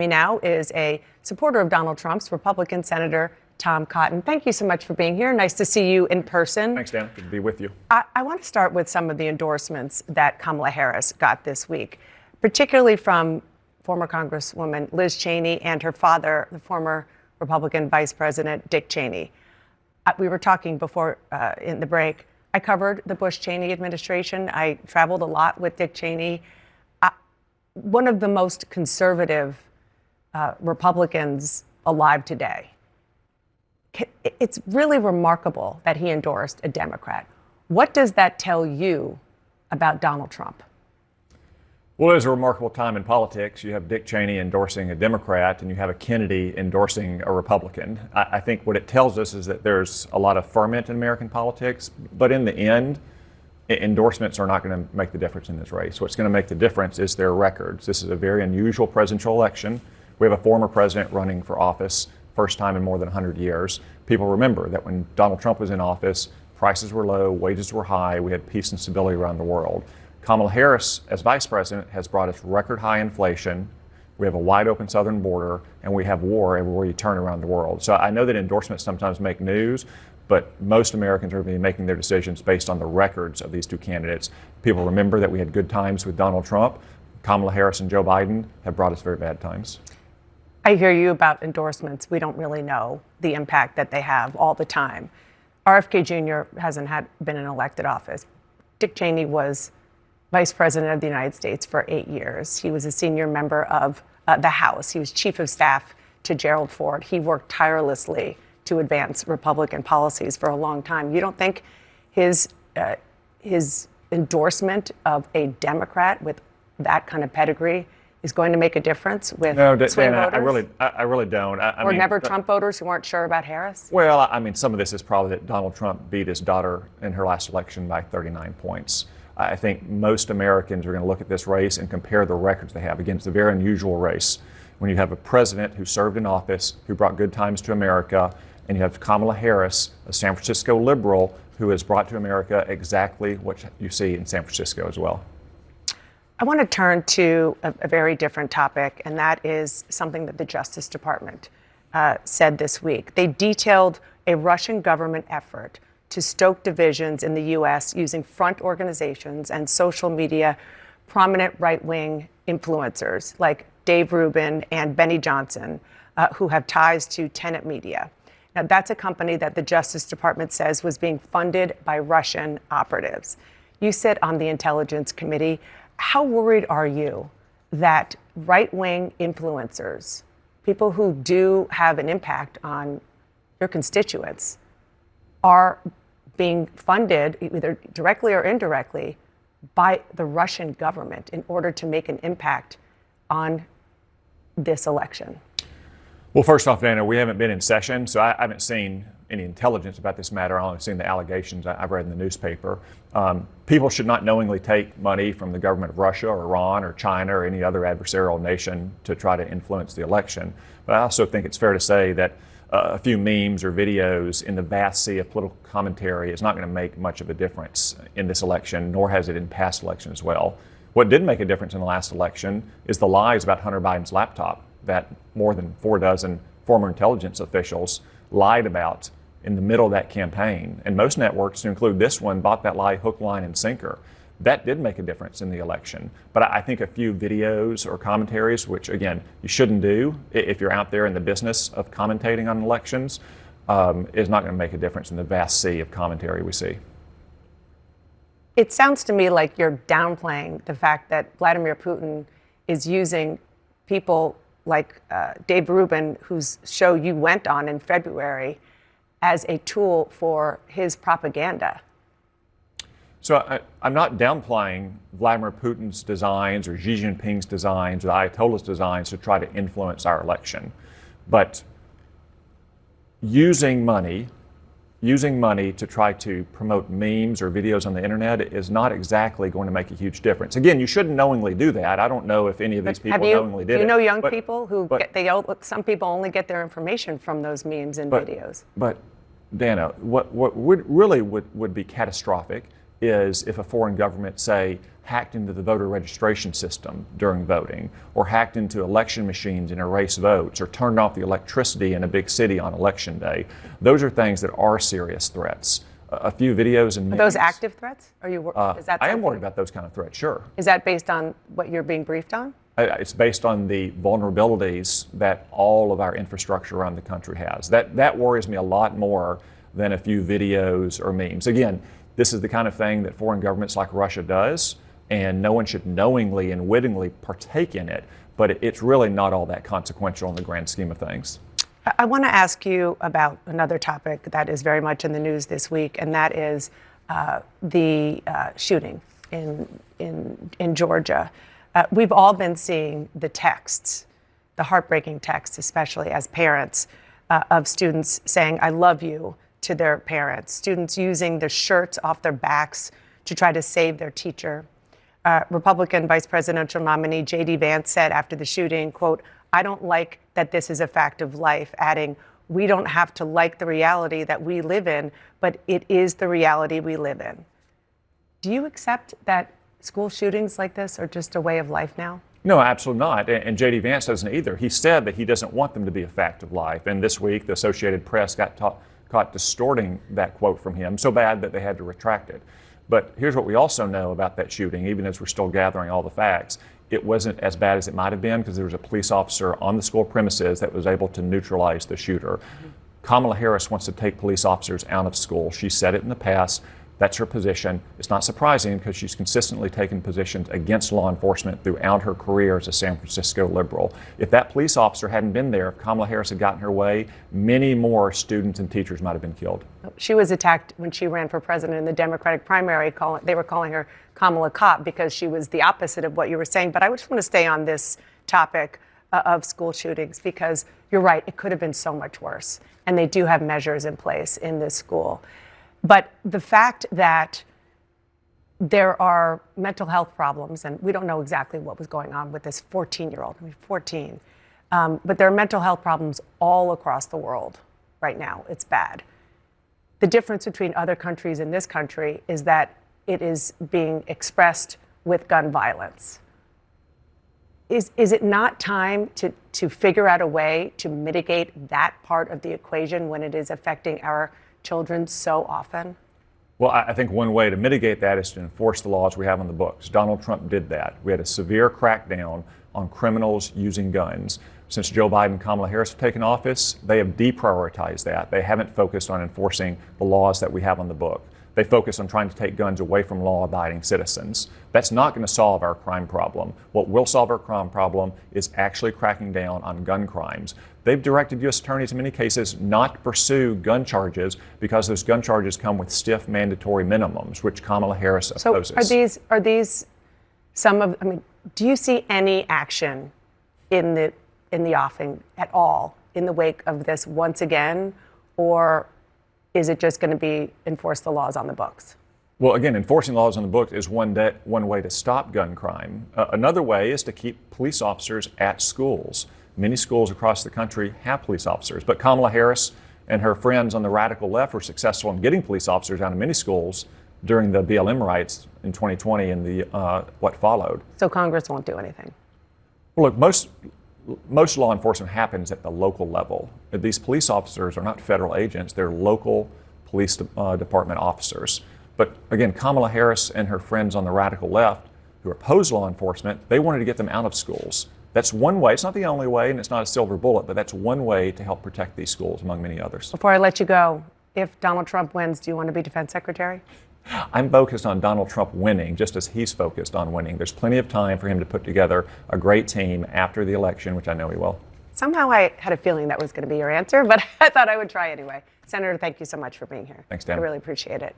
Me now is a supporter of Donald Trump's Republican Senator Tom Cotton. Thank you so much for being here. Nice to see you in person. Thanks, Dan. Good to be with you. I want to start with some of the endorsements that Kamala Harris got this week, particularly from former Congresswoman Liz Cheney and her father, the former Republican Vice President Dick Cheney. We were talking before in the break. I covered the Bush-Cheney administration. I traveled a lot with Dick Cheney. One of the most conservative Republicans alive today. It's really remarkable that he endorsed a Democrat. What does that tell you about Donald Trump? Well, it was a remarkable time in politics. You have Dick Cheney endorsing a Democrat, and you have a Kennedy endorsing a Republican. I think what it tells us is that there's a lot of ferment in American politics, but in the end, endorsements are not going to make the difference in this race. What's going to make the difference is their records. This is a very unusual presidential election. We have a former president running for office, first time in more than 100 years. People remember that when Donald Trump was in office, prices were low, wages were high, we had peace and stability around the world. Kamala Harris, as vice president, has brought us record high inflation. We have a wide open southern border, and we have war everywhere you turn around the world. So I know that endorsements sometimes make news, but most Americans are going to be making their decisions based on the records of these two candidates. People remember that we had good times with Donald Trump. Kamala Harris and Joe Biden have brought us very bad times. I hear you about endorsements. We don't really know the impact that they have all the time. RFK Jr. hasn't been in elected office. Dick Cheney was Vice President of the United States for 8 years. He was a senior member of the House. He was Chief of Staff to Gerald Ford. He worked tirelessly to advance Republican policies for a long time. You don't think his endorsement of a Democrat with that kind of pedigree is going to make a difference with swing voters? I really don't. I or mean, never Trump voters who weren't sure about Harris? Well, I mean, some of this is probably that Donald Trump beat his daughter in her last election by 39 points. I think most Americans are going to look at this race and compare the records they have. Again, it's a very unusual race. When you have a president who served in office, who brought good times to America, and you have Kamala Harris, a San Francisco liberal, who has brought to America exactly what you see in San Francisco as well. I want to turn to a very different topic, and that is something that the Justice Department said this week. They detailed a Russian government effort to stoke divisions in the U.S. using front organizations and social media prominent right-wing influencers like Dave Rubin and Benny Johnson, who have ties to Tenet Media. Now, that's a company that the Justice Department says was being funded by Russian operatives. You sit on the Intelligence Committee. How worried are you that right-wing influencers, people who do have an impact on your constituents, are being funded either directly or indirectly by the Russian government in order to make an impact on this election? Well, first off, Dana, we haven't been in session, so I haven't seen any intelligence about this matter. I've only seen the allegations I've read in the newspaper. People should not knowingly take money from the government of Russia or Iran or China or any other adversarial nation to try to influence the election. But I also think it's fair to say that a few memes or videos in the vast sea of political commentary is not going to make much of a difference in this election, nor has it in past elections as well. What did make a difference in the last election is the lies about Hunter Biden's laptop that more than 4 dozen former intelligence officials lied about in the middle of that campaign. And most networks, to include this one, bought that lie hook, line, and sinker. That did make a difference in the election. But I think a few videos or commentaries, which again, you shouldn't do if you're out there in the business of commentating on elections, is not going to make a difference in the vast sea of commentary we see. It sounds to me like you're downplaying the fact that Vladimir Putin is using people like Dave Rubin, whose show you went on in February, as a tool for his propaganda. So I'm not downplaying Vladimir Putin's designs or Xi Jinping's designs or the Ayatollah's designs to try to influence our election. But using money to try to promote memes or videos on the internet is not exactly going to make a huge difference. Again, you shouldn't knowingly do that. I don't know if any of these people knowingly did it. You know young people who some people only get their information from those memes and videos. But Dana, what would be catastrophic is if a foreign government, say, hacked into the voter registration system during voting, or hacked into election machines and erased votes, or turned off the electricity in a big city on election day. Those are things that are serious threats. A few videos and Are those active threats? Are you? Is that I am something- worried about those kind of threats, sure. Is that based on what you're being briefed on? It's based on the vulnerabilities that all of our infrastructure around the country has. That worries me a lot more than a few videos or memes. Again, this is the kind of thing that foreign governments like Russia does, and no one should knowingly and wittingly partake in it, but it's really not all that consequential in the grand scheme of things. I want to ask you about another topic that is very much in the news this week, and that is the shooting in Georgia. We've all been seeing the texts, the heartbreaking texts, especially as parents, of students saying, "I love you," to their parents, students using the shirts off their backs to try to save their teacher. Republican vice presidential nominee J.D. Vance said after the shooting, quote, "I don't like that this is a fact of life," adding, "We don't have to like the reality that we live in, but it is the reality we live in." Do you accept that school shootings like this are just a way of life now? No, absolutely not. And J.D. Vance doesn't either. He said that he doesn't want them to be a fact of life. And this week, the Associated Press got caught distorting that quote from him so bad that they had to retract it. But here's what we also know about that shooting, even as we're still gathering all the facts. It wasn't as bad as it might have been because there was a police officer on the school premises that was able to neutralize the shooter. Kamala Harris wants to take police officers out of school. She said it in the past. That's her position. It's not surprising because she's consistently taken positions against law enforcement throughout her career as a San Francisco liberal. If that police officer hadn't been there, if Kamala Harris had gotten her way, many more students and teachers might have been killed. She was attacked when she ran for president in the Democratic primary. They were calling her Kamala Cop because she was the opposite of what you were saying. But I just want to stay on this topic of school shootings because you're right, it could have been so much worse. And they do have measures in place in this school. But the fact that there are mental health problems, and we don't know exactly what was going on with this 14-year-old, 14, but there are mental health problems all across the world right now. It's bad. The difference between other countries and this country is that it is being expressed with gun violence. Is it not time to figure out a way to mitigate that part of the equation when it is affecting our children so often? Well, I think one way to mitigate that is to enforce the laws we have on the books. Donald Trump did that. We had a severe crackdown on criminals using guns. Since Joe Biden and Kamala Harris have taken office, they have deprioritized that. They haven't focused on enforcing the laws that we have on the book. They focus on trying to take guns away from law-abiding citizens. That's not going to solve our crime problem. What will solve our crime problem is actually cracking down on gun crimes. They've directed U.S. attorneys in many cases not to pursue gun charges because those gun charges come with stiff mandatory minimums, which Kamala Harris opposes. So are these some of? I mean, do you see any action in the offing at all in the wake of this once again, or is it just going to be enforce the laws on the books? Well, again, enforcing laws on the books is one way to stop gun crime. Another way is to keep police officers at schools. Many schools across the country have police officers, but Kamala Harris and her friends on the radical left were successful in getting police officers out of many schools during the BLM riots in 2020 and what followed. So Congress won't do anything? Well, look, most law enforcement happens at the local level. These police officers are not federal agents, they're local police department officers. But again, Kamala Harris and her friends on the radical left who oppose law enforcement, they wanted to get them out of schools. That's one way. It's not the only way, and it's not a silver bullet, but that's one way to help protect these schools, among many others. Before I let you go, if Donald Trump wins, do you want to be defense secretary? I'm focused on Donald Trump winning, just as he's focused on winning. There's plenty of time for him to put together a great team after the election, which I know he will. Somehow I had a feeling that was going to be your answer, but I thought I would try anyway. Senator, thank you so much for being here. Thanks, Dan. I really appreciate it.